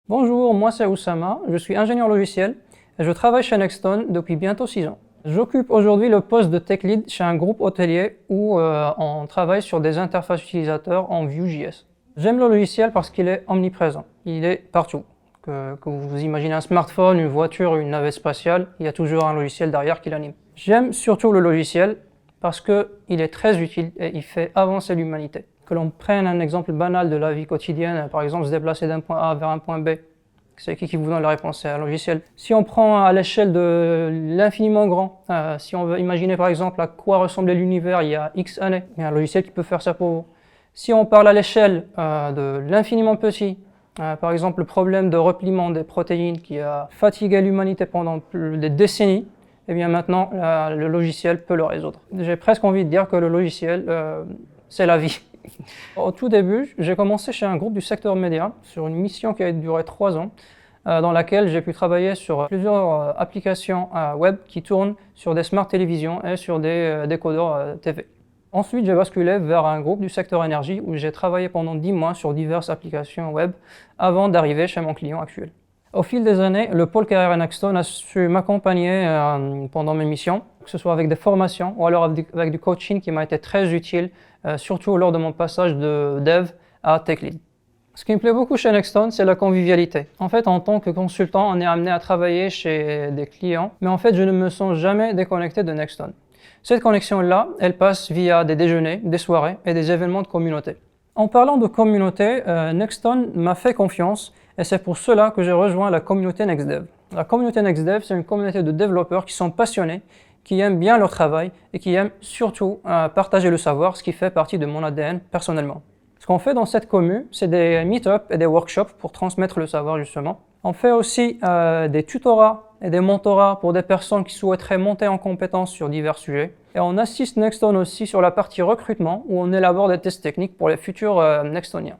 Bonjour, moi c'est Oussama, je suis ingénieur logiciel et je travaille chez Nexton depuis bientôt 6 ans. J'occupe aujourd'hui le poste de tech lead chez un groupe hôtelier où on travaille sur des interfaces utilisateurs en Vue.js. J'aime le logiciel parce qu'il est omniprésent, il est partout. Que vous imaginez un smartphone, une voiture, une navette spatiale, il y a toujours un logiciel derrière qui l'anime. J'aime surtout le logiciel parce qu'il est très utile et il fait avancer l'humanité. Que l'on prenne un exemple banal de la vie quotidienne, par exemple se déplacer d'un point A vers un point B, c'est qui vous donne la réponse? C'est un logiciel. Si on prend à l'échelle de l'infiniment grand, si on veut imaginer par exemple à quoi ressemblait l'univers il y a X années, il y a un logiciel qui peut faire ça pour vous. Si on parle à l'échelle de l'infiniment petit, par exemple le problème de repliement des protéines qui a fatigué l'humanité pendant des décennies, et bien maintenant le logiciel peut le résoudre. J'ai presque envie de dire que le logiciel, c'est la vie. Au tout début, j'ai commencé chez un groupe du secteur média sur une mission qui a duré 3 ans, dans laquelle j'ai pu travailler sur plusieurs applications web qui tournent sur des smart télévisions et sur des décodeurs TV. Ensuite, j'ai basculé vers un groupe du secteur énergie où j'ai travaillé pendant 10 mois sur diverses applications web avant d'arriver chez mon client actuel. Au fil des années, le pôle carrière Nexton a su m'accompagner pendant mes missions, que ce soit avec des formations ou alors avec du coaching qui m'a été très utile, surtout lors de mon passage de dev à tech lead. Ce qui me plaît beaucoup chez Nexton, c'est la convivialité. En fait, en tant que consultant, on est amené à travailler chez des clients, mais en fait, je ne me sens jamais déconnecté de Nexton. Cette connexion-là, elle passe via des déjeuners, des soirées et des événements de communauté. En parlant de communauté, Nexton m'a fait confiance et c'est pour cela que j'ai rejoint la communauté NextDev. La communauté NextDev, c'est une communauté de développeurs qui sont passionnés, qui aiment bien leur travail et qui aiment surtout partager le savoir, ce qui fait partie de mon ADN personnellement. Ce qu'on fait dans cette commu, c'est des meet-up et des workshops pour transmettre le savoir justement. On fait aussi des tutorats et des mentorats pour des personnes qui souhaiteraient monter en compétences sur divers sujets. Et on assiste Nexton aussi sur la partie recrutement où on élabore des tests techniques pour les futurs Nextoniens.